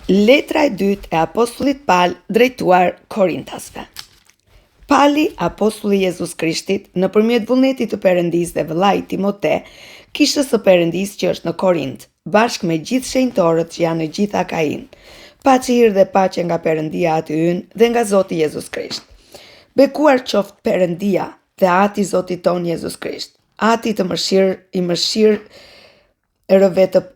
Letra e dytë e apostullit Pal drejtuar Korintasve. Pali, apostulli Jezus Krishtit, nëpërmjet vullnetit të Perëndisë dhe vëllait Timote, kishës së Perëndisë që është në Korint, bashkë me gjithë shenjtorët që janë në gjithë Akain. Paqe dhe paqe nga Perëndia aty ynë dhe nga Zoti Jezus Krisht. Bekuar qoftë Perëndia dhe ati Zotit ton Jezus Krisht, ati të mëshirë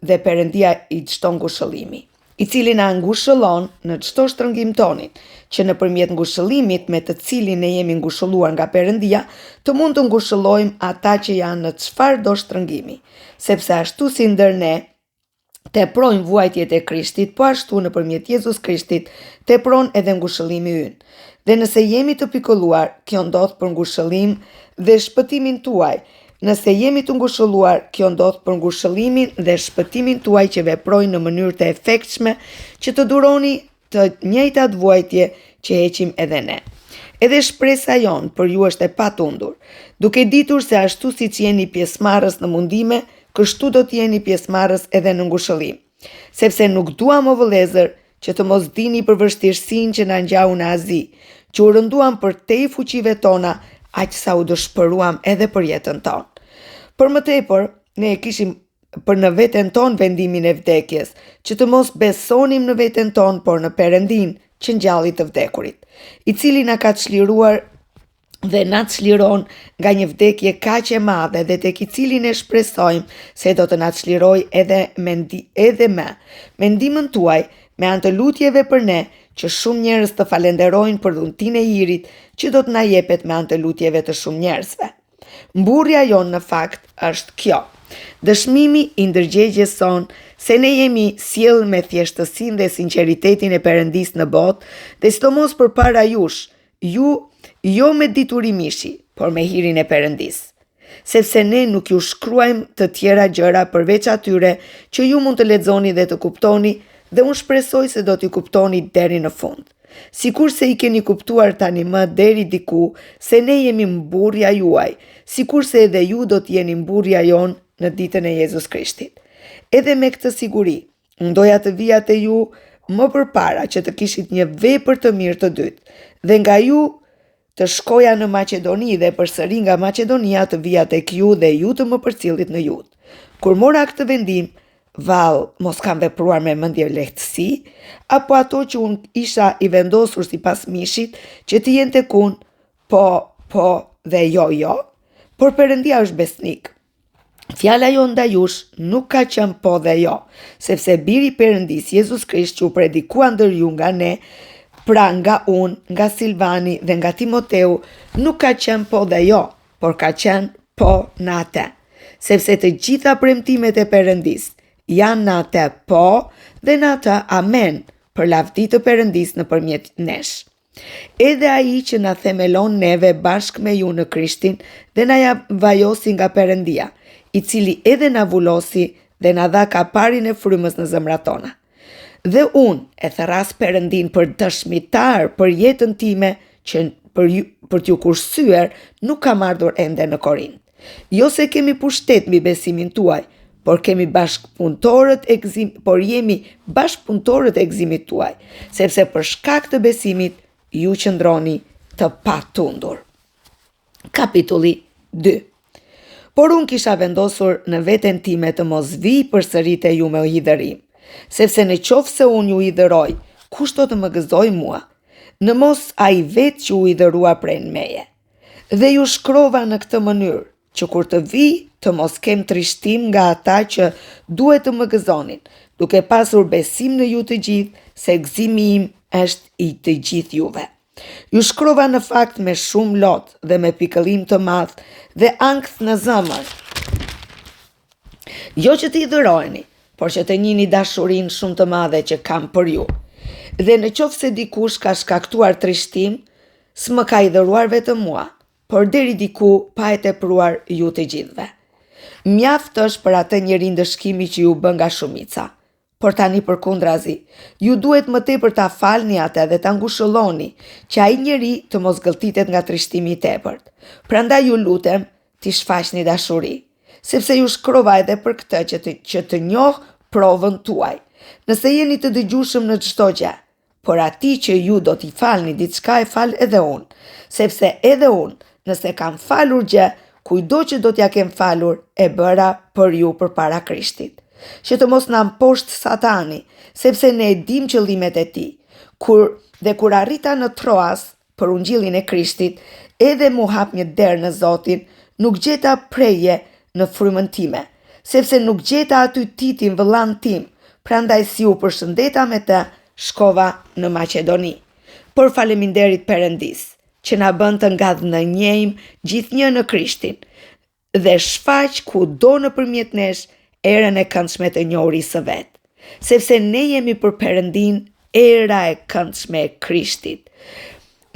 dhe Perëndia i çdo ngushëllimi, i cili na ngushëllon në çdo shtrëngim tonin, që nëpërmjet ngushëllimit me të cilin ne jemi ngushëlluar nga Perëndia, të mund të ngushëllojmë ata që janë në çfarëdo shtrëngimi, sepse ashtu si ndër ne teprojmë vuajtjet e Krishtit, po ashtu nëpërmjet Jezus Krishtit tepron edhe ngushëllimi ynë. Dhe nëse jemi të pikolluar, kjo ndodh për ngushëllim dhe shpëtimin tuaj. Nëse jemi të ngushëlluar, kjo ndodh për ngushëllimin dhe shpëtimin tuaj që veprojnë në mënyrë të efektshme që të duroni të njëjtat vuajtje që heqim edhe ne. Edhe shpresa jonë për ju është e patundur, duke ditur se ashtu siç jeni pjesëmarrës në mundime, kështu do të jeni pjesëmarrës edhe në ngushëllim. Sepse nuk duam o vëllezër që të mos dini për vështirësinë që na ngjau në Azi, që u rënduam për te i fuqive tona, aq sa u dëshpëruam edhe për jetën tonë. Për më tepër, ne e kishim për në veten tonë vendimin e vdekjes, që të mos besonim në veten tonë, por në Perëndin që ngjalli të vdekurit, i cili na ka çliruar dhe na çliron nga një vdekje kaq e madhe dhe tek i cili ne shpresojmë se do të na çlirojë edhe me ndihmën tuaj, me anë të lutjeve për ne, që shumë njerëz të falenderojnë për dhuntinë e hirit që do të na jepet me anë të lutjeve të shumë njerëzve. Mburrja jonë në fakt është kjo: dëshmimi i ndërgjegjes sonë se ne jemi sjellë me thjeshtësinë dhe sinqeritetin e Perëndisë në botë, dhe sidomos përpara jush, ju jo me diturimisht, por me hirin e Perëndisë. Sepse ne nuk ju shkruajmë të tjera gjëra përveç atyre që ju mund të lexoni dhe të kuptoni, dhe unë shpresoj se do t'i kuptoni deri në fund. Sikur se i keni kuptuar tani më deri diku se ne jemi mburrja juaj, sikur se edhe ju do t'jeni mburrja jonë në ditën e Jezus Krishtit. Edhe me këtë siguri, doja të vija te ju më përpara që të kishit një vepër të mirë të dytë, dhe nga ju të shkoja në Maqedoni dhe përsëri nga Maqedonia të vija tek ju dhe ju të më përcillit në Judë. Kur mora këtë vendim, mos kam vepruar me mendje lehtësi, apo ato që unë isha i vendosur sipas mishit që të jenë tek unë, po dhe jo, por Perëndia është besnik. Fjala jo ndaj jush nuk ka qenë po dhe jo, sepse biri i Perëndis Jezus Krisht që u predikua ndër ju nga ne, pra nga unë, nga Silvani dhe nga Timoteu, nuk ka qenë po dhe jo, por ka qenë po në atë, sepse të gjitha premtimet e Perëndis janë në atë po dhe në atë amen për lavdi të Perëndis nëpërmjet nesh. Edhe ai që na themelon neve bashkë me ju në Krishtin dhe na vajosi nga Perëndia, i cili edhe na vullosi dhe na dha kaparin e frymës në zemrat tona. Dhe unë e therras Perëndin për dëshmitar për jetën time që për t'ju kurthyer nuk kam ardhur ende në Korint. Jo se kemi pushtet mbi besimin tuaj, por jemi bashkëpunëtorët e gëzimit tuaj, sepse për shkak të besimit ju qëndroni të patundur. Kapitulli 2. Por unë kisha vendosur në veten time të mos vi përsëri te ju me hidhërim, sepse në qoftë se unë ju hidhëroj, kush do të më gëzoj mua? Në mos ai vetë që u hidhërua prej meje. Dhe ju shkrova në këtë mënyrë, që kur të vi, të mos kem trishtim nga ata që duhet të më gëzonin, duke pasur besim në ju të gjithë, se gëzimi im është i të gjithë juve. Ju shkrova në fakt me shumë lot dhe me pikëllim të madh dhe ankth në zemër. Jo që të hidhërojeni, por që të njihni dashurinë shumë të madhe që kam për ju. Dhe në qoftë se dikush ka shkaktuar trishtim, s'më ka hidhëruar vetëm mua, por deri diku pa e tepruar ju të gjithëve. Mjaft është për atë njeri ndëshkimi që ju bën nga shumica, por tani përkundrazi, ju duhet më tepër ta falni atë dhe ta ngushëlloni, që ai njeri të mos gëlltitet nga trishtimi i tepërt. Prandaj ju lutem, t'i shfaqni dashuri, sepse ju shkrova edhe për këtë që të njoh provën tuaj, Nëse jeni të dëgjueshëm në çdo gjë, por atij që ju do t'i falni diçka e fal edhe unë, sepse edhe unë, nëse kam falur gjë, kujdo që do t'ja kem falur, e bëra për ju përpara Krishtit. Që të mos na mposht Satani, sepse ne e dim qëllimet e tij. Kur arrita në Troas për ungjillin e Krishtit, edhe mu hap një derë në Zotin, nuk gjeta preje në frymën time, sepse nuk gjeta aty Titin vëllan tim, prandaj si u përshëndeta me të, shkova në Maqedoni. Por faleminderit Perëndis, që na bën të ngadhnënjejmë gjithnjë në Krishtin dhe shfaq kudo nëpërmjet nesh erën e këndshme të njohurisë së vet, sepse ne jemi për Perëndin era e këndshme e Krishtit,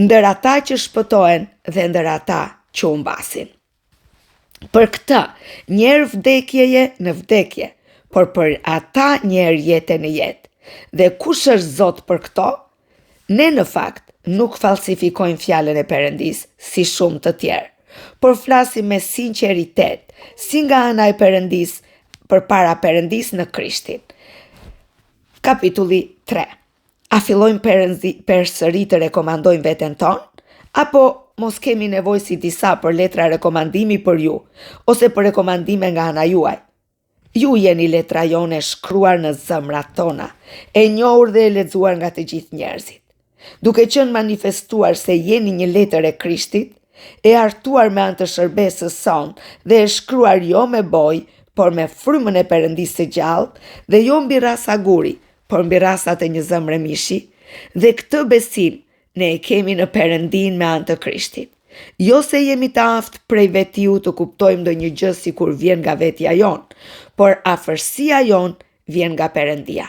ndër ata që shpëtohen dhe ndër ata që u mbasin. Për këtë, njerë vdekjeje në vdekje, por për ata njerë jetë në jetë. Dhe kush është Zot për këto? Ne në fakt nuk falsifikojmë fjalën e Perëndis si shumë të tjerë, por flasim me sinqeritet, si nga ana e Perëndis përpara Perëndis në Krishtin. Kapitulli 3. A fillojmë përsëri të rekomandojmë veten tonë? Apo mos kemi nevojë si disa për letra rekomandimi për ju, ose për rekomandime nga ana juaj? Ju jeni letra jone shkruar në zemrat tona, e njohur dhe e lexuar nga të gjithë njerëzit. Duke qenë manifestuar se jeni një letër e Krishtit, e hartuar me anë të shërbesës son dhe e shkruar jo me bojë, por me frymën e Perëndisë së gjallë, dhe jo mbi rasa guri, por mbi rasat e një zemre mishi, dhe këtë besim ne e kemi në Perëndin me anë të Krishtit. Jo se jemi të aftë prej vetiu të kuptojmë ndonjë gjë sikur vjen nga vetja jonë, por afërsia jonë vjen nga Perëndia,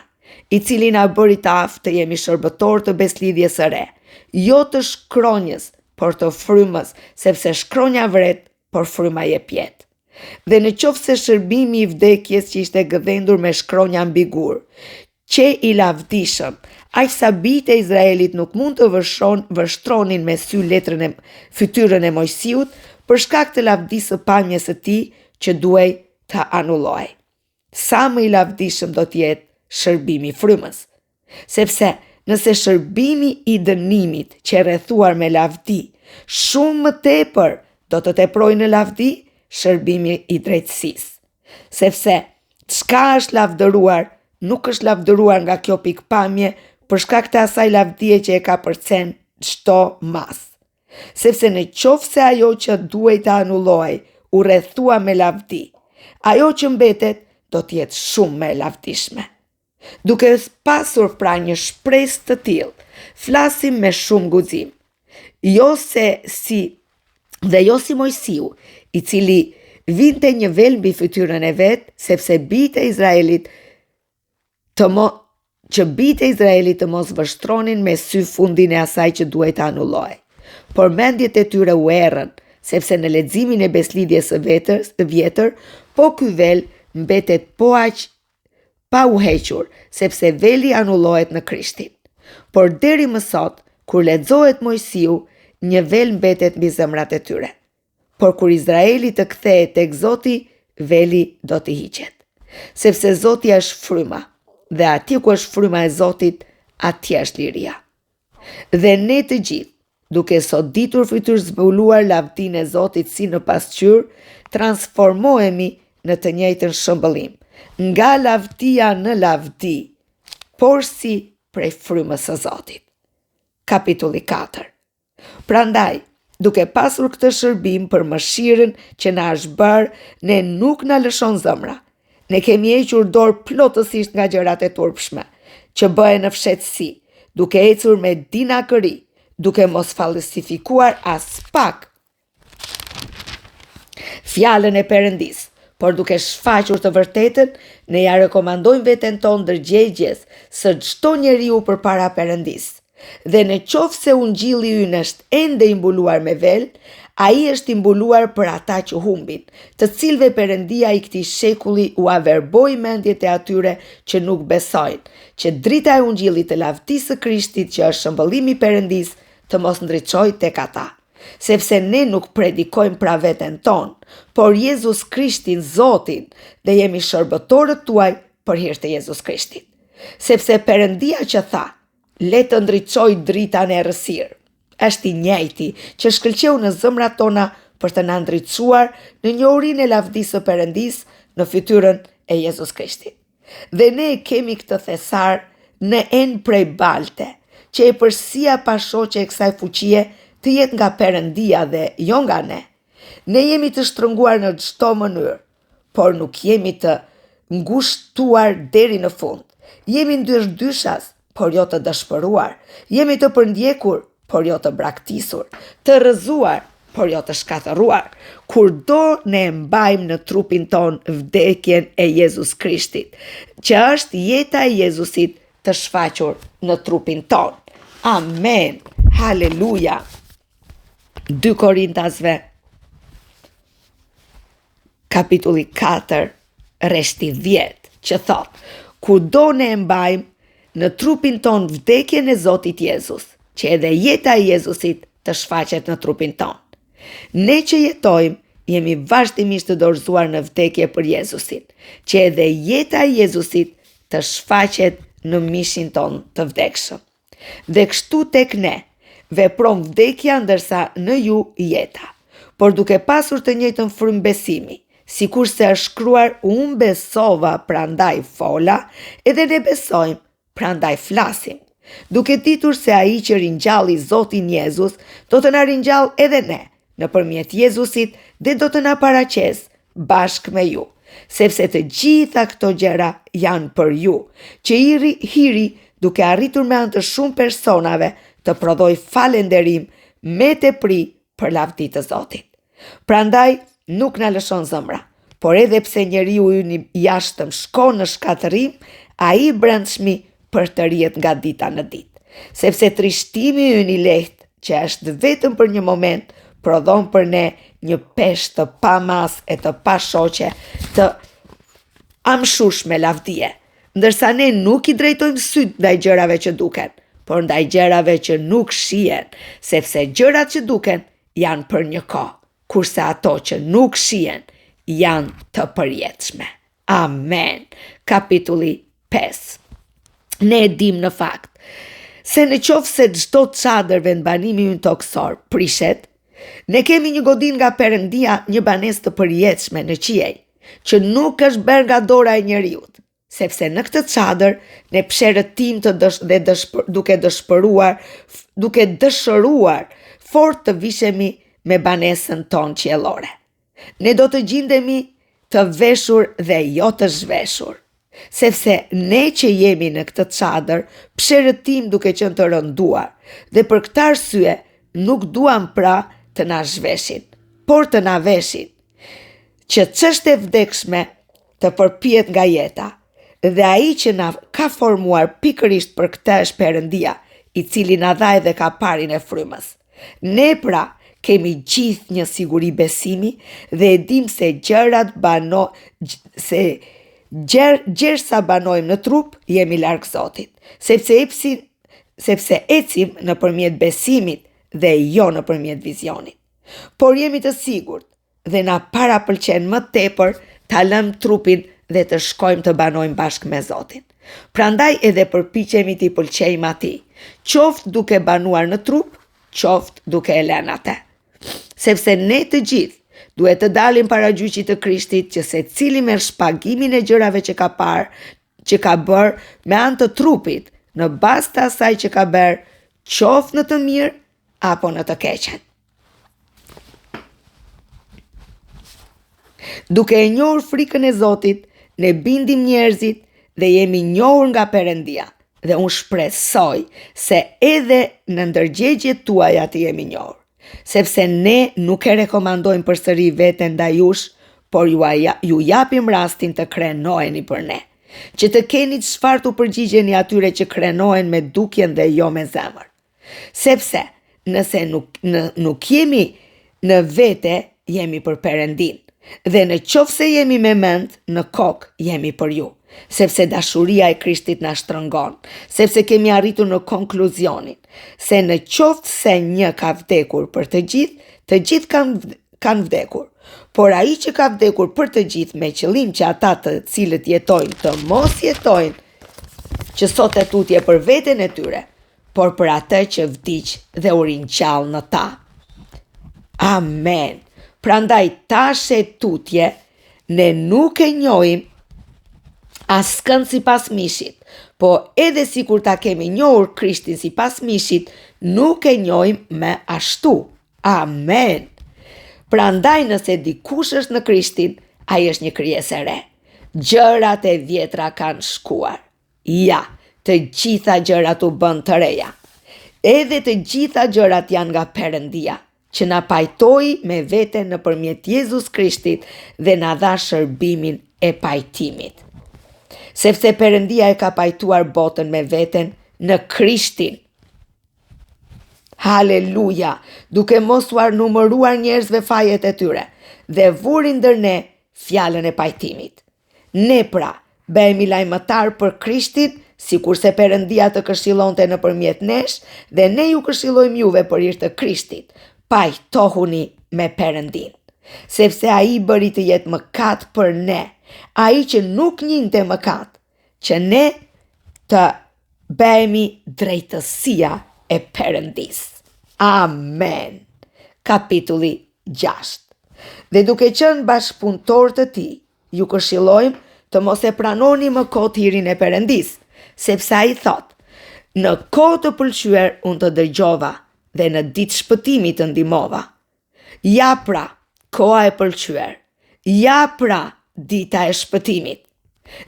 i cili na bëri të aftë të jemi shërbëtor të beslidhjes së re, jo të shkronjës, por të frymës, sepse shkronja vret, por fryma jep jetë. Dhe në qoftë se shërbimi i vdekjes që ishte gëdhendur me shkronja mbi gur, që i lavdishëm, aq sa bijtë e Izraelit nuk mund të vështronin me sy fytyrën e Mojsiut për shkak të lavdisë së pamjes së tij që duhej të anullohej. Sa më i lavdishëm do të jetë shërbimi i frymës, sepse nëse shërbimi i dënimit që rrethuar me lavdi shumë më tepër do të teprojë në lavdi, shërbimi i drejtësisë, sepse çka është lavdëruar nuk është lavdëruar nga kjo pikpamje për shkak të asaj lavdie që e ka përcen çdo mas. Sepse në qoftë se ajo që duhej të anullohej u rrethua me lavdi, ajo që mbetet do të jetë shumë më e lavdishme. Duke pasur pra një shpresë të tillë, flasim me shumë guxim. Jo si Mojsiu, i cili vinte një vel mbi fytyrën e vet, sepse bijtë e Izraelit të mos vështronin me sy fundin e asaj që duhej të anullohej. Por mendjet e tyre u errën, sepse në leximin e beslidhjes së vjetër, po ky vel mbetet po aq pa u hequr, sepse veli anullohet në Krishtin. Por deri më sot, kur lexohet Mojsiu, një vel mbetet mbi zemrat e tyre. Por kur Izraeli të kthehet tek Zoti, veli do të hiqet. Sepse Zoti është fryma, dhe atje ku është fryma e Zotit, atje është liria. Dhe ne të gjithë, duke sot ditur fytyrë zbuluar lavdinë e Zotit si në pasqyrë, transformohemi në të njëjtën shëmbëllim, nga lavdia në lavdi, por si prej frymës së Zotit. Kapitulli 4. Prandaj, duke pasur këtë shërbim për mëshirën që na është bërë, ne nuk na lëshon zemra. Ne kemi hequr dorë plotësisht nga gjërat e turpshme, që bëhen në fshehtësi, duke ecur me dinakëri, duke mos falsifikuar as pak fjalën e Perëndis, por duke shfaqur të vërtetën, ne ja rekomandojmë veten tonë ndërgjegjes së çdo njeriu përpara Perëndis. Dhe në qoftë se ungjilli ynë është ende i mbuluar me vel, ai është i mbuluar për ata që humbin, të cilëve Perëndia i këtij shekulli u averboi mendjet e atyre që nuk besojnë, që drita e ungjillit të lavdisë së Krishtit që është shëmbëllimi i Perëndis të mos ndriçojë tek ata. Sepse ne nuk predikojmë pra veten tonë, por Jezus Krishtin Zotin, dhe jemi shërbëtorët tuaj për hir të Jezus Krishtit. sepse Perëndia që tha, le të ndriçoj dritan e errësirë, është i njëjti që shkëlqeu në zemrat tona për të na ndriçuar në njohurinë e lavdisë së Perëndisë në fytyrën e Jezus Krishtit. Dhe ne kemi këtë thesar në enë prej balte, që e përsia pashoqe e kësaj fuqie të jetë nga Perëndia dhe jo nga ne. Ne jemi të shtrënguar në çdo mënyrë, por nuk jemi të ngushtuar deri në fund. Jemi ndyrdyshas, por jo të dëshpëruar. Jemi të përndjekur, por jo të braktisur, të rrëzuar, por jo të shkatëruar. Kurdo ne mbajmë në trupin ton vdekjen e Jezus Krishtit, që është jeta e Jezusit të shfaqur në trupin ton. Amen. Haleluja. 2 Korintasve, kapitulli 4, rreshti 10, që thot, kurdo ne mbajmë në trupin ton vdekjen e Zotit Jezus, që edhe jeta e Jezusit të shfaqet në trupin ton. Ne që jetojmë, jemi vazhdimisht të dorëzuar në vdekje për Jezusin, që edhe jeta e Jezusit të shfaqet në mishin ton të vdekshëm. Dhe kështu tek ne, vepron vdekja ndërsa në ju jeta, por duke pasur të njëjtën frymë besimi, sikur se është shkruar, unë besova, prandaj fola, edhe ne besojmë, prandaj flasim. Duke ditur se ai që ringjalli Zotin Jezus, do të na ringjall edhe ne, nëpërmjet Jezusit, dhe do të na paraqes bashkë me ju, sepse të gjitha këto gjëra janë për ju, që hiri duke arritur me anë të shumë personave të prodhoj falënderim me tepri për lavdi të Zotit. Prandaj nuk na lëshon zemra, por edhe pse njeriu i jashtëm shkon në shkatërim, ai i brendshmi për të rrihet nga dita në ditë, sepse trishtimi ynë i lehtë, që është vetëm për një moment, prodhon për ne një peshë të pamas e të pashoqe, të amshush me lavdije, ndërsa ne nuk i drejtojmë syt ndaj gjërave që duken, por ndaj gjërave që nuk shihen, sepse gjërat që duken janë për një kohë, kurse ato që nuk shihen janë të përjetshme. Amen. Kapitulli 5. Ne e dim në fakt se në qoftë se çdo çadër vendbanimi ynë toksor prishet, ne kemi një godin nga Perëndia, një banesë të përjetshme në qiej, që nuk është bërë nga dora e njeriut, sepse në këtë çadër ne psherëtim duke dëshëruar fort të vishemi me banesën ton qiellore. Ne do të gjindemi të veshur dhe jo të zhveshur, sepse ne që jemi në këtë çadër psherëtim duke qenë të rënduar, dhe për këtë arsye nuk duam pra të na zhveshin, por të na veshin, që ç'është e vdekshme të përpihet nga jeta, dhe ai që na ka formuar pikërisht për këtë është Perëndia, i cili na dha edhe kaparin e frymës. Ne pra kemi gjithë një siguri besimi dhe e dim se gjersa banojmë në trup, jemi larg Zotit, sepse ecim nëpërmjet besimit dhe jo nëpërmjet vizionit. Por jemi të sigurt dhe na parapëlqen më tepër ta lëmë trupin dhe të shkojmë të banojmë bashkë me Zotin. Prandaj edhe përpiqemi t'i pëlqejmë atij, qoftë duke banuar në trup, qoftë duke e lënë atë. Sepse ne të gjithë duhet të dalim para gjyqit të Krishtit, që secili merr shpagimin e gjërave që ka bërë me anë të trupit, në bazë të asaj që ka bërë, qoftë në të mirë apo në të keqen. Duke e njohur frikën e Zotit, ne bindim njerëzit dhe jemi njohur nga Perëndia, dhe unë shpresoj se edhe në ndërgjegjet tuaja të jemi njohur, sepse ne nuk e rekomandojmë përsëri veten ndaj jush, por ju japim rastin të krenoheni për ne, që të keni çfarë të përgjigjeni atyre që krenohen me dukjen dhe jo me zemër. Sepse nëse nuk jemi në vete, jemi për Perëndin, dhe në qoftë se jemi me mend, në kokë jemi për ju, sepse dashuria e Krishtit na shtrëngon, sepse kemi arritur në konkluzionin se në qoftë se një ka vdekur për të gjithë kanë vdekur, por ai që ka vdekur për të gjithë me qëllim që ata të cilët jetojnë të mos jetojnë që sot e tutje për veten e tyre, por për atë që vdiq dhe u ringjall në ta. Amen. Prandaj tash e tutje, ne nuk e njohim askënd sipas mishit, po edhe sikur ta kemi njohur Krishtin sipas mishit, nuk e njohim me ashtu. Amen. Prandaj nëse dikush është në Krishtin, ai është një krijesë e re. Gjërat e vjetra kanë shkuar. Ja, të gjitha gjërat u bën të reja. Edhe të gjitha gjërat janë nga Perëndia, që na pajtoi me veten nëpërmjet Jezus Krishtit dhe na dha shërbimin e pajtimit. Sepse Perëndia e ka pajtuar botën me veten në Krishtin. Haleluja, duke mos u numëruar njerëzve fajet e tyre dhe vuri ndër ne fjalën e pajtimit. Ne pra bëhemi lajmëtar për Krishtin, sikurse Perëndia të këshillonte nëpërmjet nesh dhe ne ju këshillojmë juve për hir të Krishtit. Pajtohuni me Perëndin, sepse ai bëri të jetë mëkat për ne, ai që nuk njinte mëkat, që ne të bëhemi drejtësia e Perëndis. Amen. Kapitulli 6. Dhe duke qenë bashkëpunëtor të tij, ju këshillojmë të mos e pranoni më kot hirin e Perëndis, sepse ai thot: në kohë të pëlqyer unë të dëgjova dhe në ditë shpëtimi të ndihmova. Ja pra, koha e pëlqyer. Ja pra, dita e shpëtimit.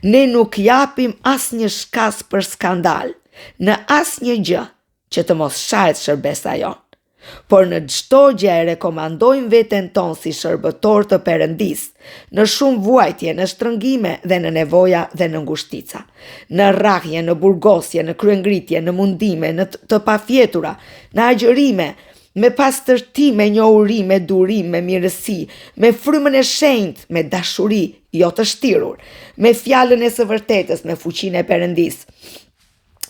Ne nuk japim asnjë shkas për skandal, në asnjë gjë që të mos shahet shërbesa jonë. Por në çdo gjë e rekomandojmë veten tonë si shërbëtor të Perëndis, në shumë vuajtje, në shtrëngime dhe në nevoja dhe në ngushtica, në rrahje, në burgosje, në kryengritje, në mundime, në të pafjetura, në agjërime, me pastërti, me njohuri, me durim, me mirësi, me frymën e shenjtë, me dashuri, jo të shtirur, me fjalën e së vërtetës, me fuqinë e Perëndis,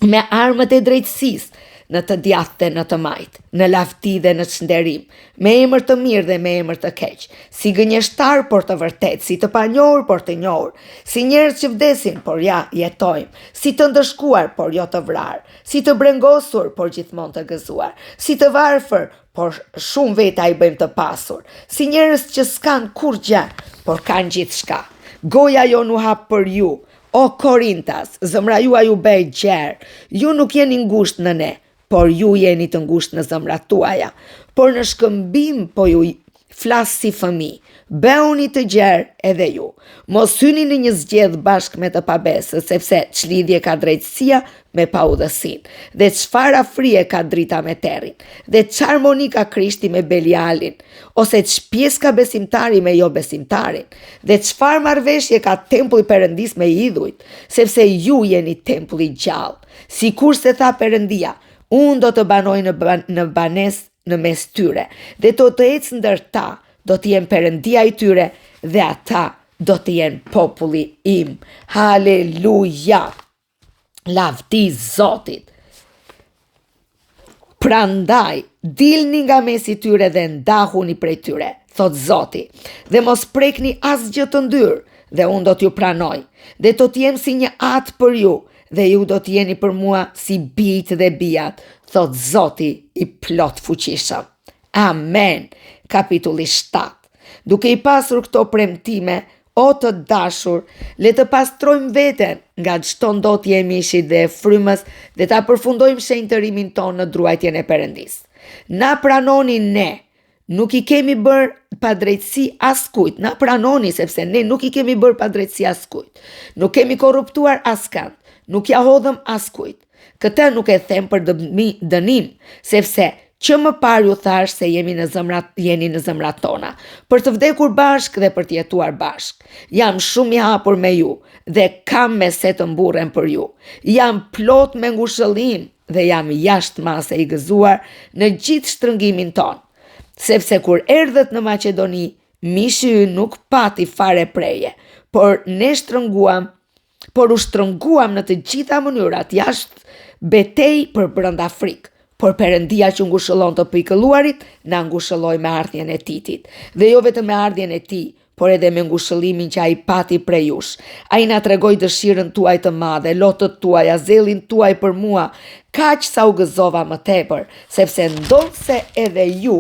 me armët e drejtësisë, në të djathtë dhe në të majtë, në lavdi dhe në çnderim, me emër të mirë dhe me emër të keq, si gënjeshtar por të vërtet, si të panjohur por të njohur, si njerëz që vdesin por ja jetojmë, si të ndëshkuar por jo të vrarë, si të brengosur por gjithmonë të gëzuar, si të varfër por shumë veta i bëjmë të pasur, si njerëz që s'kan kur gjë, por kanë gjithçka. Goja jo u hap për ju, o Korintas, zëmra juaj u bëj gjerë, ju nuk jeni ngushtë në ne, por ju jeni të ngushtë në zemrat tuaja. Por në shkëmbim po ju flas si fëmijë. Bëuni të gjerë edhe ju. Mos hyni në një zgjedhje bashkë me të pabesës, sepse çlidhje ka drejtësia me paudhësinë, dhe çfarë afrie ka drita me terrin, dhe ç'harmoni ka Krishti me Belialin, ose ç'pjesë ka besimtari me jo besimtarin, dhe çfarë marrëveshje ka tempulli Perëndis me idhujt, sepse ju jeni tempulli gjallë. Sikurse tha Perëndia, unë do të banoj në banesë në mes tyre, dhe do të ecë ndër ta, do të jem Perëndia i tyre, dhe ata do të jenë populli im. Haleluja! Lavdi Zotit! Prandaj, dilni nga mesi tyre dhe ndahuni prej tyre, thot Zoti, dhe mos prekni asgjë të ndyrë, dhe unë do t'ju pranoj, dhe do t'jem si një atë për ju, dhe ju do t'jeni për mua si bijtë dhe bijat, thot Zoti i plot fuqishëm. Amen. Kapitulli 7. Duke i pasur këto premtime, o të dashur, le të pastrojmë veten nga çdo ndotje e mishit dhe e frymës dhe ta përfundojmë shenjtërimin tonë në druajtjen e Perëndis. Na pranoni ne, nuk i kemi bërë padrejtësi askujt, na pranoni sepse ne nuk i kemi bërë padrejtësi askujt. Nuk kemi korruptuar askënd, nuk ja hodhëm askujt. Këtë nuk e them për dënim, sepse që më parë ju thash se jeni në zemrat tona, për të vdekur bashk dhe për të jetuar bashk. Jam shumë i hapur me ju dhe kam mese të mburren për ju. Jam plot me ngushëllim dhe jam jashtë mase i gëzuar në gjithë shtrëngimin ton. Sepse kur erdhët në Maqedoni, mishi ynë nuk pati fare preje, por u shtrënguam në të gjitha mënyrat jashtë betej për brenda frikë. Por Perëndia që ngushëllon të pikëlluarit, na ngushëlloi me ardhjen e Titit, dhe jo vetëm me ardhjen e tij, por edhe me ngushëllimin që ai pati prej jush. Ai na tregoi dëshirën tuaj të madhe, lotët tuaj, azellin tuaj për mua, kaq sa u gëzova më tepër, sepse ndonse edhe ju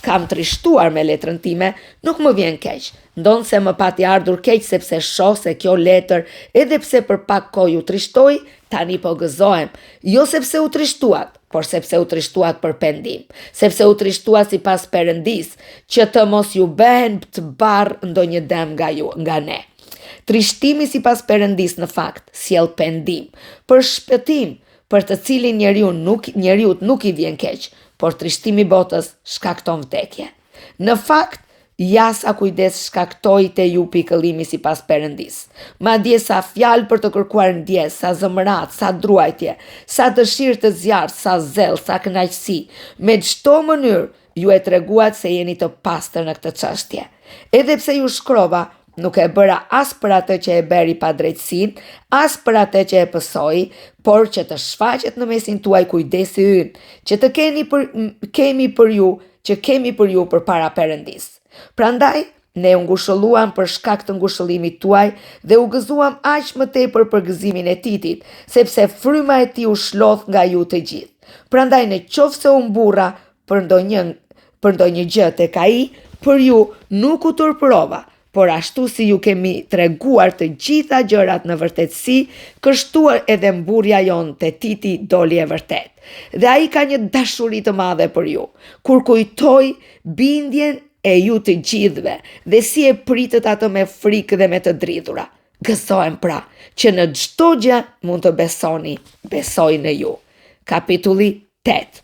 kam trishtuar me letrën time, nuk më vjen keq. Ndonse më pati ardhur keq sepse shoh se kjo letër, edhe pse për pak kohë ju trishtoi, tani po gëzohem, jo sepse u trishtuat, por sepse u trishtuat për pendim, sepse u trishtuat sipas Perëndis, që të mos ju bëhen të barë ndonjë dëm nga ne. Trishtimi sipas Perëndis në fakt sjell pendim, për shpëtim, për të cilin njeriut nuk i vjen keq, por trishtimi botës shkakton vdekje. Në fakt, jasa kujdes shkaktoi te ju pikëllimi sipas Perëndis. Madje sa fjalë për të kërkuar ndjes, sa zëmërat, sa druajtje, sa dëshirë të zjarrt, sa zell, sa kënaqësi, me çdo mënyrë ju e treguat se jeni të pastër në këtë çështje. Edhe pse ju shkrova, nuk e bëra as për atë që e beri pa drejtsin, as për atë që e pësoi, por që të shfaqet në mesin tuaj kujdesi ynë, që të kemi për ju përpara Perëndis. Prandaj, ne u ngushëlluam për shkak të ngushëllimit tuaj dhe u gëzuam aq më tepër për gëzimin e Titit, sepse fryma e tij u shlodh nga ju të gjithë. Prandaj në qoftë se u mburra për ndonjë gjë tek ai, për ju nuk u turpërova, por ashtu si ju kemi treguar të gjitha gjërat në vërtetësi, kështu edhe mburja jonë te Titi doli e vërtet. Dhe ai ka një dashuri të madhe për ju, kur kujtoi bindjen e ju të gjithëve dhe si e pritët atë me frikë dhe me të dridhura. Gëzohem pra që në çdo gjë mund të besoj në ju. Kapitulli 8.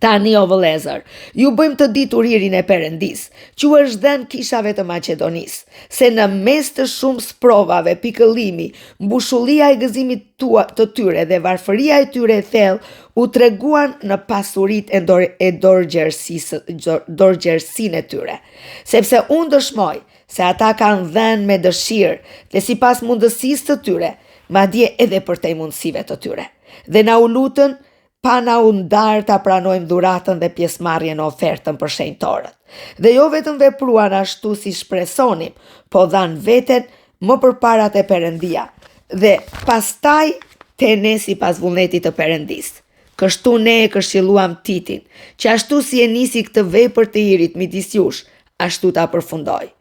Tani o vëllezër, ju bëjmë të ditur hirin e Perëndis, që u është dhënë kishave të Maqedonisë, se në mes të shumë sprovave, pikëllimi, mbushollia e gëzimit të tyre dhe varfëria e tyre e thellë u treguan në pasuritë e dorëgjersinë e tyre, sepse unë dëshmoj se ata kanë dhënë me dëshirë dhe sipas mundësisë të tyre, madje edhe përtej mundësive të tyre. Dhe na u lutën pa na u ndarë ta pranojmë dhuratën dhe pjesëmarrjen në ofertën për shenjtorët. Dhe jo vetëm vepruan ashtu si shpresonim, po dhanë veten më përpara te Perëndia dhe pastaj te ne sipas vullnetit të Perëndis. Kështu ne e këshilluam Titin, që ashtu si e nisi këtë vepër të hirit midis jush, ashtu ta përfundoj.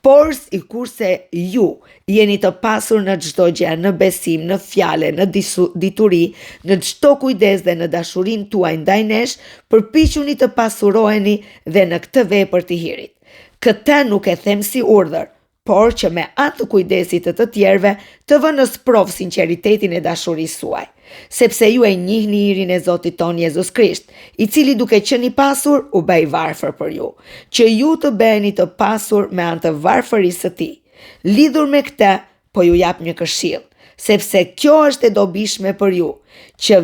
Por sikurse ju jeni të pasur në çdo gjë, në besim, në fjalë, në dituri, në çdo kujdes dhe në dashurinë tuaj ndaj nesh, përpiquni të pasuroheni dhe në këtë vepër të hirit. Këtë nuk e them si urdhër, por që me anë të kujdesit të tjerëve të vënë në sprov sinqeritetin e dashurisë suaj, sepse ju e njihni hirin e Zotit ton Jezus Krisht, i cili duke qenë i pasur u bë i varfër për ju, që ju të bëheni të pasur me anë të varfërisë së tij. Lidhur me këtë, po ju jap një këshill, sepse kjo është e dobishme për ju, që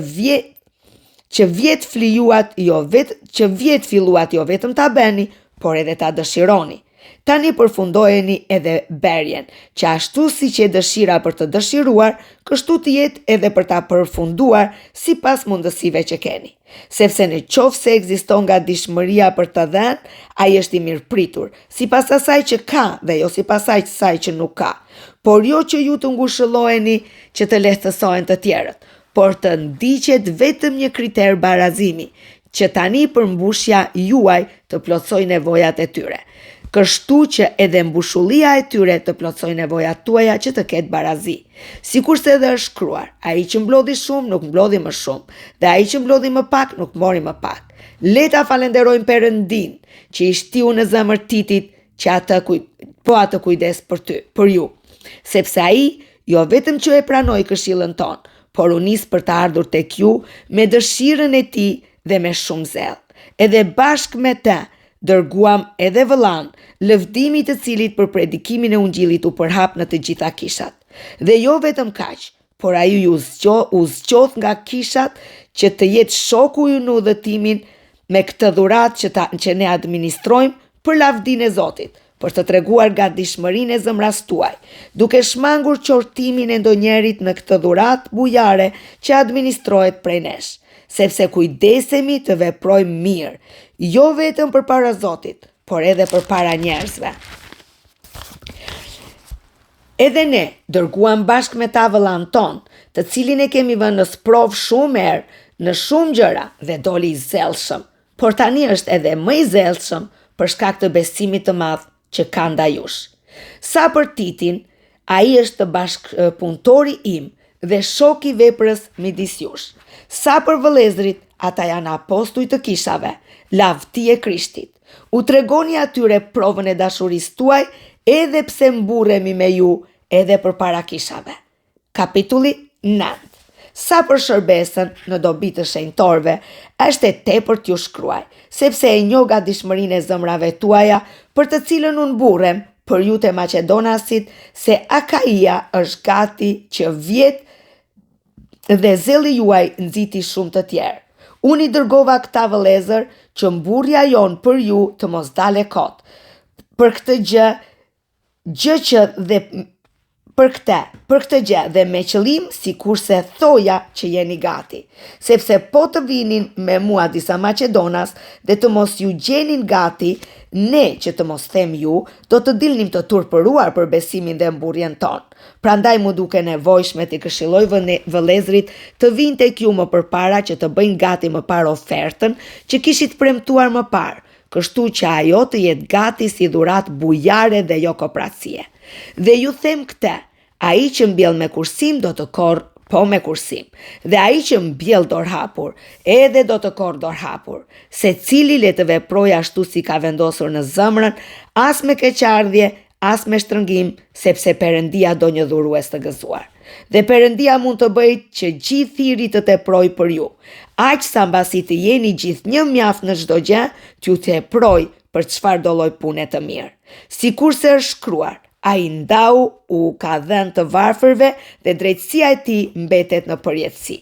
vjet filluat jo vetëm ta bëni, por edhe ta dëshironi. Tani përfundojeni edhe berjen, që ashtu si që e dëshira për të dëshiruar, kështu të jetë edhe për ta përfunduar sipas mundësive që keni. Sepse në qoftë se ekziston gatishmëria për të dhënë, ai është i mirëpritur, sipas asaj që ka dhe jo sipas asaj që nuk ka. Por jo që ju të ngushëlloheni që të lehtësohen të tjerët, por të ndiqet vetëm një kriter barazimi, që tani përmbushja juaj të plotësoj nevojat e tyre. Kështu që edhe mbushullia e tyre të plotësoj nevojat tuaja që të ketë barazi. Sikurse edhe është shkruar, ai që mblodhi shumë nuk mblodhi më shumë, dhe ai që mblodhi më pak nuk mori më pak. Le ta falenderojmë Perëndin që i shtiu në zemër Titit që atë kujdes për ju, sepse ai jo vetëm që e pranoi këshillën tonë, por u nis për të ardhur tek ju me dëshirën e tij dhe me shumë zell. Edhe bashkë me të dërguam edhe vëllan, lëvdimi të cilit për predikimin e ungjillit u përhap në të gjitha kishat. Dhe jo vetëm kaq, por ai u zgjodh nga kishat që të jetë shoku ju në udhëtimin me këtë dhuratë që ne administrojmë për lavdinë e Zotit, për të treguar gatishmërinë e zemras tuaj, duke shmangur qortimin e ndonjërit në këtë dhuratë bujare që administrohet prej nesh, sepse kujdesemi të veprojmë mirë, jo vetëm përpara Zotit, por edhe përpara njerëzve. Edhe ne dërguam bashkë me ta vëllan ton, të cilin e kemi vënë në sprov shumë herë në shumë gjëra dhe doli i zellshëm, por tani është edhe më i zellshëm për shkak të besimit të madh që ka ndaj jush. Sa për Titin, ai është bashkëpunëtori im dhe shok i veprës midis jush. Sa për vëllezrit, ata janë apostuj të kishave, lavdi e Krishtit. U tregoni atyre provën e dashurisë tuaj, edhe pse mburremi me ju edhe përpara kishave. Kapitulli 9. Sa për shërbesën në dobi të shenjtorëve, është e tepër t'ju shkruaj, sepse e njoh gatishmërinë e zemrave tuaja, për të cilën unë burrem për ju të Maqedonasit, se Akaia është gati që vjet dhe zelli juaj nxiti shumë të tjerë. Unë i dërgova këta vëllezër që mburrja jonë për ju të mos dale kot. Për këtë gjë dhe me qëllim sikurse thoja që jeni gati, sepse po të vinin me mua disa Maqedonas dhe të mos ju gjenin gati, ne që të mos them ju, do të dilnim të turpëruar për besimin dhe mburrjen ton. Prandaj mu duke nevojshme t'i këshilloj vëllezrit të vinë tek ju më përpara që të bëjnë gati më parë ofertën që kishit premtuar më parë, kështu që ajo të jetë gati si dhuratë bujare dhe jo kopratësie. Dhe ju them këtë, ai që mbjell me kursim do të korrë po me kursim, dhe ai që mbjell dorë hapur, edhe do të korrë dorë hapur. Secili le të veprojë ashtu si ka vendosur në zemrën, as me keqardhje, as me shtrëngim, sepse Perëndia do një dhurues të gëzuar. Dhe Perëndia mund të bëjë që gjithë thirrji të teprojë për ju, aq sa mbasi të jeni gjithnjë mjaft në çdo gjë, t'ju teprojë për çfarë do lloj pune të mirë. Sikurse është shkruar, ai ndau u ka dhënë të varfërve dhe drejtësia e tij mbetet në përjetësi.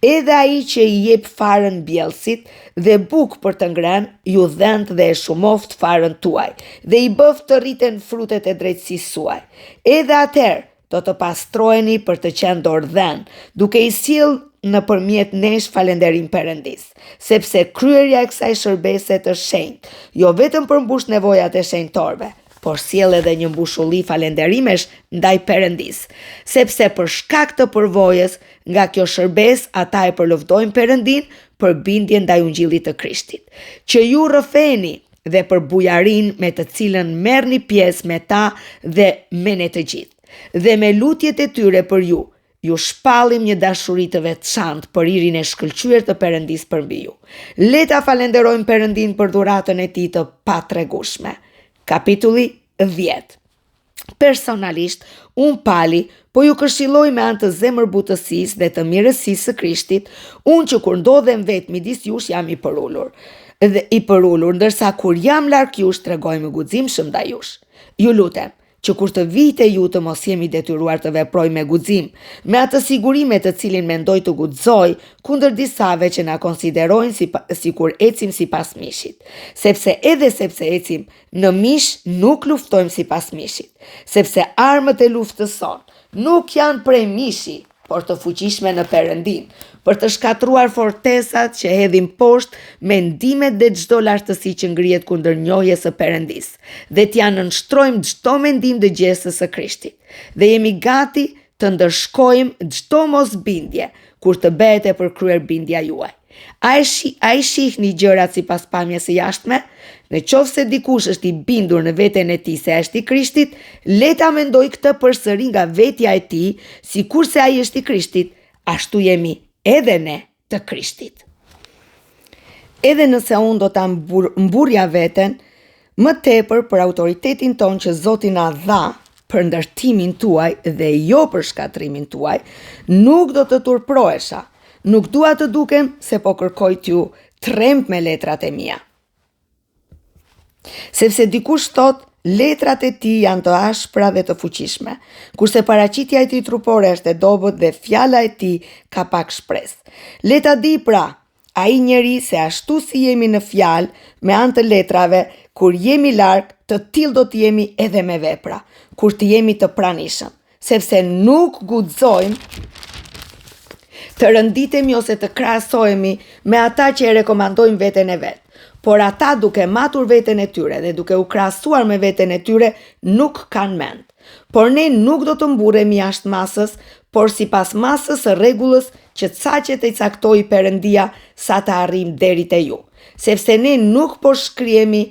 Edhe ai që i jep farën mbjellësit dhe bukë për të ngrënë, ju dhënt dhe e shumoft farën tuaj, dhe i bëft të rriten frutet e drejtësisë suaj. Edhe atëherë do të pastroheni për të qenë dorëdhënë, duke i sjellë nëpërmjet nesh falënderim Perëndis, sepse kryerja e kësaj shërbese të shenjtë, jo vetëm përmbush nevojat e shenjtorëve, por sjell edhe një mbushulli falënderimesh ndaj Perëndis, sepse për shkak të përvojës nga kjo shërbesë ata e përlëvdojnë Perëndin për bindje ndaj ungjillit të Krishtit, që ju rrëfeni dhe për bujarinë me të cilën merrni pjesë me ta dhe me ne të gjithë. Dhe me lutjet e tyre për ju shpallim një dashuri të veçantë për irin e shkëlqyer të Perëndis përmbi ju. Le ta falenderojmë Perëndin për dhuratën e tij të patregueshme. Kapitulli 10. Personalisht, unë Pali, po ju këshilloj me anë të zemërbutësisë dhe të mirësisë së Krishtit, unë që kur ndodhem vetë midis jush jam i përullur, ndërsa kur jam larg jush tregoj me guximshëm ndaj jush. Ju lutem që kur të vite ju të mos jemi detyruar të veproj me guxim, me atë sigurime të cilin mendoj të guxoj kundër disave që na konsiderojnë si kur ecim sipas mishit, sepse ecim në mish nuk luftojmë sipas mishit, sepse armët e luftës son nuk janë prej mishi, por të fuqishme në Perëndin, për të shkatruar fortesat që hedhin poshtë mendimet dhe çdo lartësi që ngrihet kundër njohjes së Perëndis, dhe t'ja nënshtrojmë çdo mendim dëgjesës së Krishtit, dhe jemi gati të ndërshkojmë çdo mosbindje kur të bëhet e përkryer bindja juaj. A i shihni gjërat sipas pamjes së jashtme? Në qoftë se dikush është i bindur në veten e tij se është i Krishtit, le ta mendoj këtë përsëri nga vetja e tij, sikurse ai është i Krishtit, ashtu jemi edhe ne të Krishtit. Edhe nëse unë do ta mburja veten më tepër për autoritetin ton që Zoti na dha për ndërtimin tuaj dhe jo për shkatrimin tuaj, nuk do të turprohesha. Nuk dua të dukem se po kërkoj t'ju tremb me letrat e mia. Sepse dikush thot, letrat e tij janë të ashpra dhe të fuqishme, kurse paraqitja e tij trupore është e dobët dhe fjala e tij ka pak shpresë. Le ta di pra, ai njeri se ashtu si jemi në fjalë me anë të letrave, kur jemi larg, të tillë do të jemi edhe me vepra, kur të jemi të pranishëm, sepse nuk guxojmë të rënditemi ose të krahasohemi me ata që e rekomandojnë veten e vet. Por ata duke matur veten e tyre dhe duke u krahasuar me veten e tyre nuk kanë mend. Por ne nuk do të mburemi jashtë masës, por sipas masës së rregullës që caqet e caktoi Perëndia sa të arrijmë deri te ju. Sepse ne nuk po shtrihemi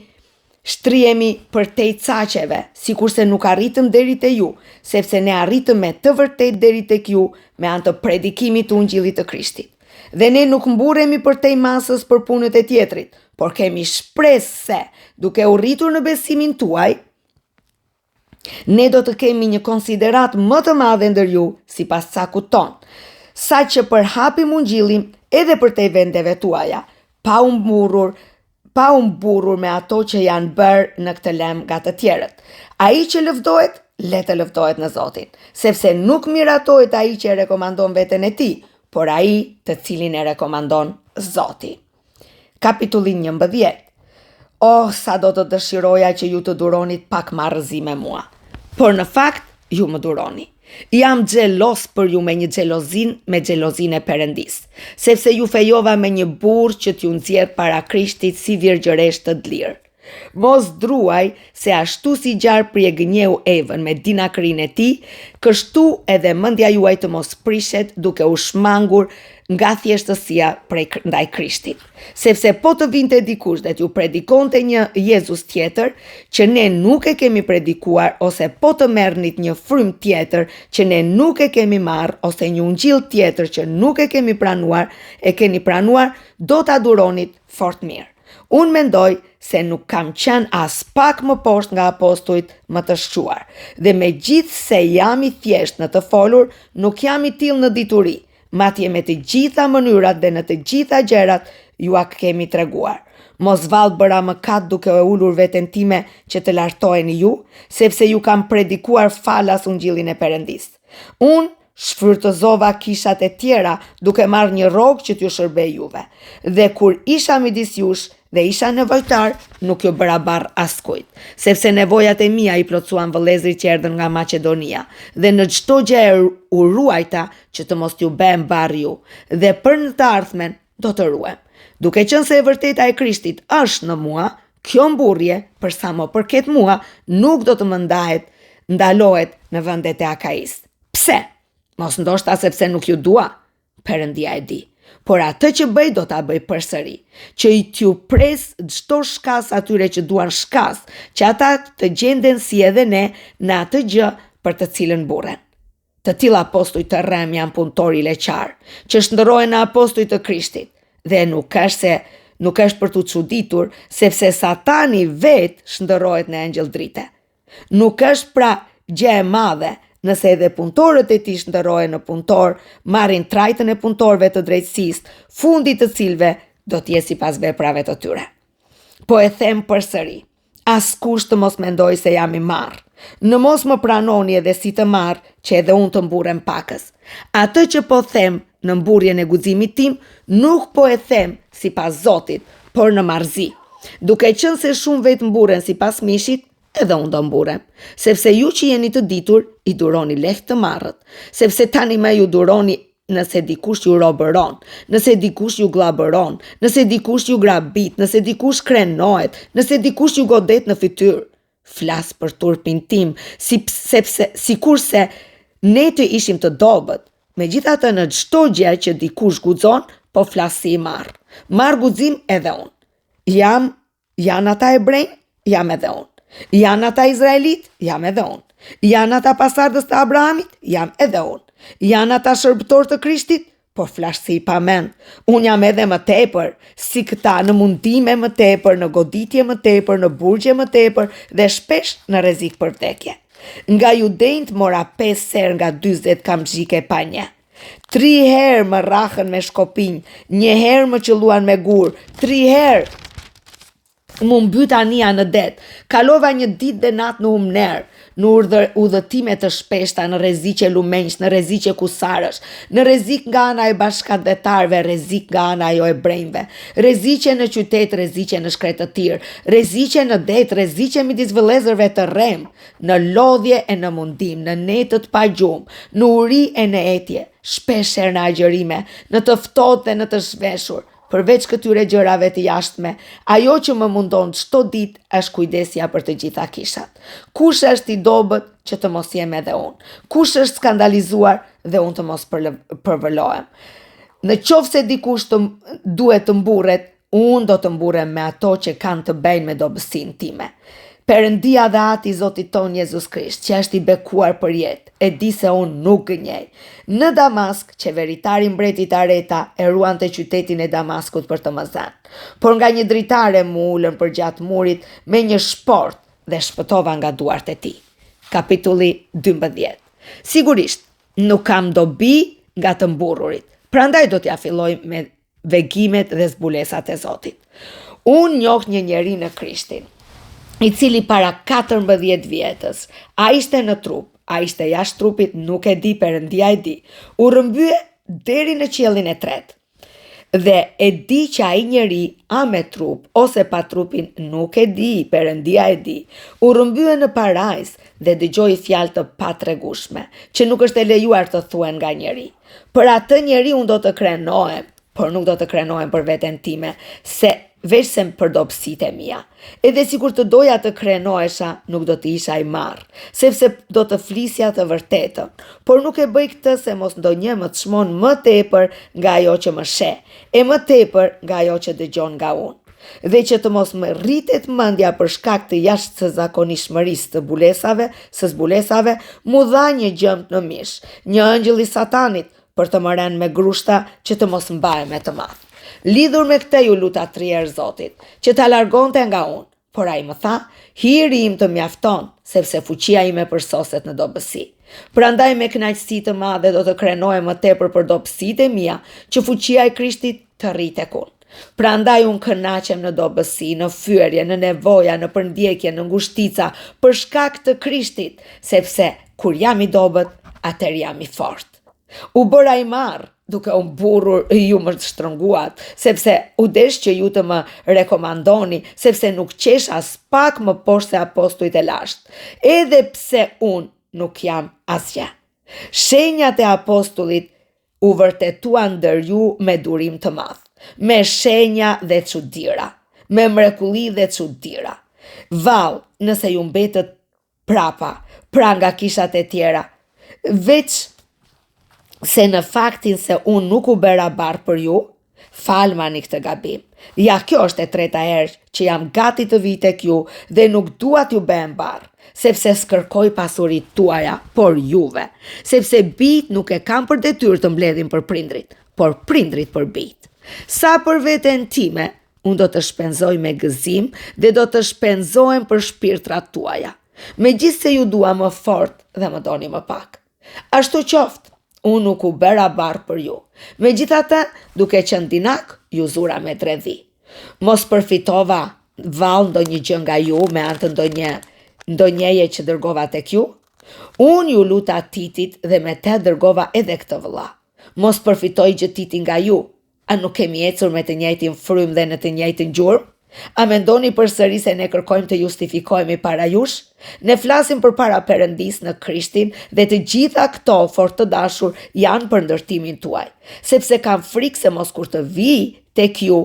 për te caqeve, sikurse nuk arritëm deri te ju, sepse ne arritëm me të vërtet deri tek ju me anë të predikimit të Ungjillit të Krishtit. Dhe ne nuk mburemi për te masës për punët e tjetrit, por kemi shpresë se, duke u rritur në besimin tuaj, ne do të kemi një konsiderat më të madhe ndër ju sipas cakut ton, sa që përhapim Ungjillin edhe për te vendeve tuaja, pa u mburur me ato që janë bërë në këtë lem nga të tjerët. Ai që lëvdohet, le të lëvdohet në Zotin, sepse nuk miratohet ai që e rekomandon veten e tij, por ai të cilin e rekomandon Zoti. Kapitulli 11. Sa do të dëshiroja që ju të duronit pak marrëzi me mua. Por në fakt, ju më duroni. Jam xhelos për ju me një xhelozin e Perëndis, sepse ju fejova me një burr që t'ju nxjerr para Krishtit si virgjëresh të lirë. Mos druaj se ashtu si gjarë prje gënjeu Evën me dinakrin e tij, kështu edhe mendja juaj të mos prishet duke u shmangur nga thjeshtësia ndaj Krishtit. Sepse po të vinte dikush dhe t'ju predikonte një Jezus tjetër që ne nuk e kemi predikuar, ose po të merrnit një frym tjetër që ne nuk e kemi marrë, ose një ungjil tjetër që nuk e kemi pranuar, e keni pranuar, do t'a duronit fort mirë. Unë mendoj se nuk kam qenë as pak më poshtë nga apostujt më të shquar, dhe me gjithë se jam i thjesht në të folur, nuk jam i tillë në dituri, matje me të gjitha mënyrat dhe në të gjitha gjërat ju a kemi treguar. Mos vallë bëra mëkat duke e ulur veten time që të lartoheni ju, sepse ju kam predikuar falas Ungjillin e Perëndis. Unë shfrytëzova kishat e tjera duke marrë një rrogë që t'ju shërbej juve. Dhe kur isha midis jush dhe isha nevojtar, nuk ju bëra barr askujt, sepse nevojat e mia i plotësuan vëllezërit që erdhën nga Maqedonia, dhe në çdo gjë u ruajta që të mos t'ju bëhem barr ju, dhe për në të ardhmen do të ruhem. Duke qenë se e vërteta e Krishtit është në mua, kjo mburrje, për sa më përket mua, nuk do të më ndalohet në vendet e Akais. Pse? Mos ndoshta sepse nuk ju dua, Perëndia e di. Por atë që bëj do ta bëj përsëri, që i t'ju pres çdo shkas atyre që duan shkas, që ata të gjenden si edhe ne në atë gjë për të cilën burren. Të tilla apostuj të rrem janë punëtori leqar, që shndërrohen në apostuj të Krishtit, dhe nuk është për t'u çuditur, sepse Satani vet shndërrohet në engjëll drite. Nuk është pra gjë e madhe nëse edhe punëtorët e tij shndërrohen në punëtor, marrin trajtën e punëtorëve të drejtësisë, fundi të cilëve do të jetë sipas veprave të tyre. Po e them përsëri, askush të mos mendoj se jam i marr. Në mos më pranoni edhe si të marr që edhe unë të mburrem pakës. Atë që po them në mburrjen e guximit tim, nuk po e them sipas Zotit, por në marrëzi. Duke qenë se shumë vetë mburren sipas mishit, edhe unë do mburem, sepse ju që jeni të ditur, i duroni lehtë të marrët, sepse tani me ju duroni nëse dikush ju robëron, nëse dikush ju glabëron, nëse dikush ju grabit, nëse dikush krenohet, nëse dikush ju godet në fytyrë. Flas për turpin tim, sikurse ne të ishim të dobët, megjithatë në çdo gjë që dikush guxon, po flas si i marr. Marr guxim edhe unë. Janë ata hebrejnë? Jam edhe unë. Janë ata izraelit? Jam edhe unë. Janë ata pasardhës të Abrahamit? Jam edhe unë. Janë ata shërbëtor të Krishtit? Po flash si i pamend. Unë jam edhe më tepër, si këta, në mundime më tepër, në goditje më tepër, në burgje më tepër dhe shpesh në rrezik për vdekje. Nga judejt mora 5 herë nga 40 kamxhike pa një. 3 herë më rrahën me shkopinj, 1 herë më qelluan me gur, 3 herë më mbyt ania në det, kalova një ditë dhe natë në humner, në udhëtime të shpeshta, në rreziqe lumenjsh, në rreziqe kusarësh, në rrezik nga ana e bashkëdhetarëve, rrezik nga ana e hebrejve, rreziqe në qytet, rreziqe në shkretëtir, rreziqe në det, rreziqe midis vëllezërve të rrem, në lodhje e në mundim, në netët pa gjumë, në uri e në etje, shpesh herë në agjërime, në të ftohtë dhe në të zhveshur. përveç këtyre gjërave të jashtme, ajo që më mundon çdo ditë është kujdesja për të gjitha kishat. Kush është i dobët që të mos jem edhe unë? Kush është skandalizuar dhe unë të mos përvëlohem? Në qoftë se dikush duhet të mburret, unë do të mburrem me ato që kanë të bëjnë me dobësinë time. Perëndia dhe Ati i Zotit ton Jezus Krisht, që është i bekuar për jetë, e di se unë nuk gënjej. Në Damask, qeveritari mbretit Areta e ruante qytetin e Damaskut për të më zënë. Por nga një dritare më ulën përgjatë murit me një shport dhe shpëtova nga duart e tij. Kapitulli 12. Sigurisht, nuk kam dobi nga të mburrurit. Prandaj do t'ja filloj me vegimet dhe zbulesat e Zotit. Unë njoh një njeri në Krishtin, i cili para 14 vjetës, a ishte në trup, a ishte jashtë trupit, nuk e di, Perëndia e di, u rrëmbye deri në qiellin e tretë. Dhe e di që ai njeri, a me trup ose pa trupin, nuk e di, Perëndia e di, u rrëmbye në parajs dhe dëgjoi fjalë të patregueshme, që nuk është e lejuar të thuhen nga njeri. Për atë njeri unë do të krenohem, por nuk do të krenohem për veten time, veç se për dobësitë e mia. Edhe sikur të doja të krenohesha, nuk do të isha i marrë, sepse do të flisja të vërtetën, por nuk e bëj këtë se mos ndonjë më çmon më tepër nga ajo që më sheh, e më tepër nga ajo që dëgjon nga unë. Dhe që të mos më rritet mendja për shkak të jashtëzakonishmërisë së zbulesave, mu dha një gjëmt në mish, një angjëll i Satanit, për të më rënë me grushta që të mos mbahem të madh. Lidhur me këtë ju luta 3 herë Zotit, që ta largonte nga unë, por ai më tha, hiri im të mjafton, sepse fuqia ime përsoset në dobësi. Prandaj me kënaqësi të madhe do të krenohem më tepër për dobësitë e mia, që fuqia e Krishtit të rritë tek unë. Prandaj unë kënaqem në dobësi, në fyerje, në nevoja, në përndjekje, në ngushtica, për shkak të Krishtit, sepse kur jam i dobët, atëherë jam i fortë. U bëra i marrë, duke u mburrur ju më të shtrënguat, sepse u desh që ju të më rekomandoni, sepse nuk qesh as pak më poshtë se apostujt e lashtë, edhe pse unë nuk jam asgjë. Shenjat e apostullit u vërtetuan ndër ju me durim të madh, me shenja dhe çuditëra, me mrekulli dhe çuditëra. Vallë, nëse ju mbetët pra nga kishat e tjera, veç se në faktin se unë nuk u bëra barë për ju, falmani këtë gabim. Ja, kjo është e treta herë që jam gati të vi tek ju dhe nuk dua t'ju bëhem barë, sepse s'kërkoj pasurit tuaja, por juve, sepse bijt nuk e kam për detyrë të mbledhin për prindrit, por prindrit për bijt. Sa për veten time, unë do të shpenzoj me gëzim dhe do të shpenzohem për shpirtrat tuaja, megjithse ju dua më fort dhe më doni më pak. Ashtu qoftë, unë nuk u bëra barë për ju. Megjithatë, duke qenë dinak, ju zura me dredhi. Mos përfitova vallë ndonjë gjë nga ju me anë të ndonjëje që dërgova tek ju. Unë ju luta Titit dhe me te dërgova edhe këtë vëlla. Mos përfitoj gjë Titi nga ju. A nuk kemi ecur me të njëjtin frym dhe në të njëjtin gjurmë? A mendoni përsëri se ne kërkojmë të justifikohemi para jush? Ne flasim përpara Perëndis në Krishtin dhe të gjitha këto fort të dashur janë për ndërtimin tuaj, sepse kam frikë se mos kur të vi tek ju,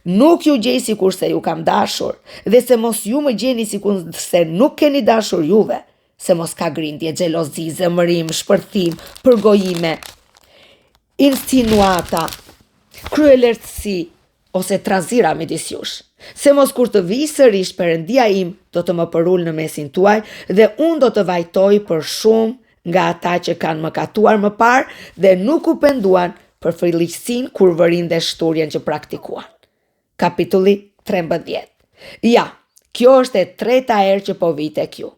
nuk ju gjej sikur se ju kam dashur, dhe se mos ju më gjeni sikur se nuk keni dashur juve, se mos ka grindje, xhelozi, zemërim, shpërthim, përgojime, insinuata, kryelertësi ose trazira midis jush. Se mos kur të vi sërish Perëndia im do të më përull në mesin tuaj dhe unë do të vajtoj për shumë nga ata që kanë mëkatuar më parë dhe nuk u penduan për friliqësinë, kurvërinë dhe shturjen që praktikuan. Kapitulli 13. Ja, kjo është e treta herë që po vi tek ju.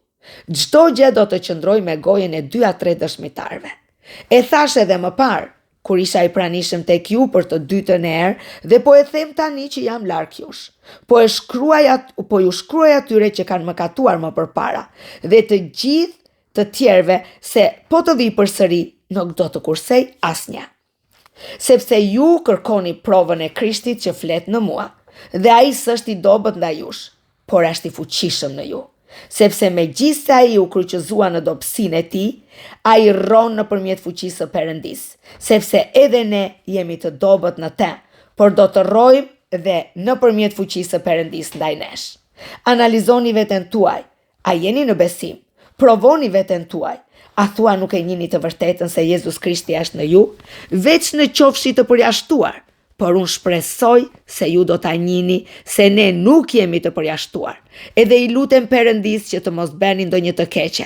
Çdo gjë do të qëndroj me gojen e 2 a 3 dëshmitarëve. E thash edhe më parë, kur isha i pranishëm tek ju për të dytën herë dhe po e them tani që jam larg jush. Po ju shkruaj atyre që kanë mëkatuar më përpara dhe të gjithë të tjerëve se po të vi përsëri nuk do të kursej asnjë. Sepse ju kërkoni provën e Krishtit që flet në mua dhe ai s'është i dobët ndaj jush, por është i fuqishëm në ju. sepse megjithëse ai u kryqëzua në dobësinë e tij, ai rron nëpërmjet fuqisë së Perëndis, sepse edhe ne jemi të dobët në të, por do të rrojmë dhe nëpërmjet fuqisë së Perëndis ndaj nesh. Analizoni veten tuaj, a jeni në besim? Provoni veten tuaj. A thua nuk e njini të vërtetën se Jezus Krishti është në ju? Veç në qofshi të përjashtuar. Por unë shpresoj se ju do ta njini se ne nuk jemi të përjashtuar. Edhe i lutem Perëndis që të mos bëni ndonjë të keqe.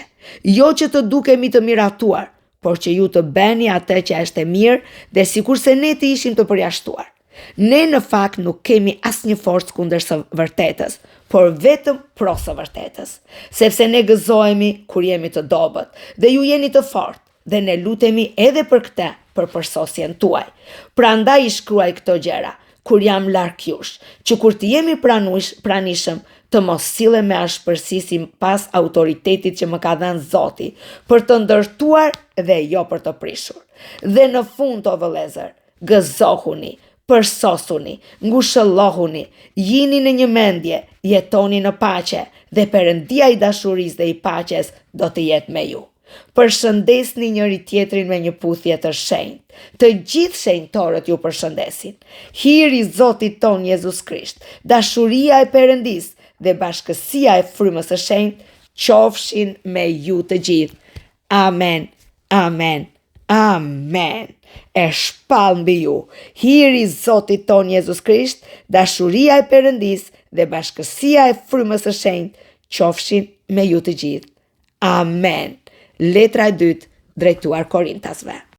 Jo që të dukemi të miratuar, por që ju të bëni atë që është e mirë dhe sikurse ne të ishim të përjashtuar. Ne në fakt nuk kemi asnjë forcë kundër së vërtetës, por vetëm pro së vërtetës, sepse ne gëzohemi kur jemi të dobët dhe ju jeni të fortë dhe ne lutemi edhe për këtë, për përsosjen tuaj. Prandaj i shkruaj këto gjëra, kur jam larg jush, që kur të jemi pranishëm, të mos sillem me ashpërsi sipas autoritetit që më ka dhënë Zoti, për të ndërtuar dhe jo për të prishur. Dhe në fund, o vëllezër, gëzohuni, përsosuni, ngushëllohuni, jini në një mendje, jetoni në paqe dhe Perëndia i dashurisë dhe i paqes do të jetë me ju. Përshëndesni njëri tjetrin me një puthje të shenjtë. Të gjithë shenjtorët ju përshëndesin. Hiri i Zotit ton Jezus Krisht, dashuria e Perëndis dhe bashkësia e frymës së shenjtë qofshin me ju të gjithë. Amen. Amen. Amen. E shpall mbi ju. Hiri i Zotit ton Jezus Krisht, dashuria e Perëndis dhe bashkësia e frymës së shenjtë qofshin me ju të gjithë. Amen. Letra e dytë drejtuar Korintasve.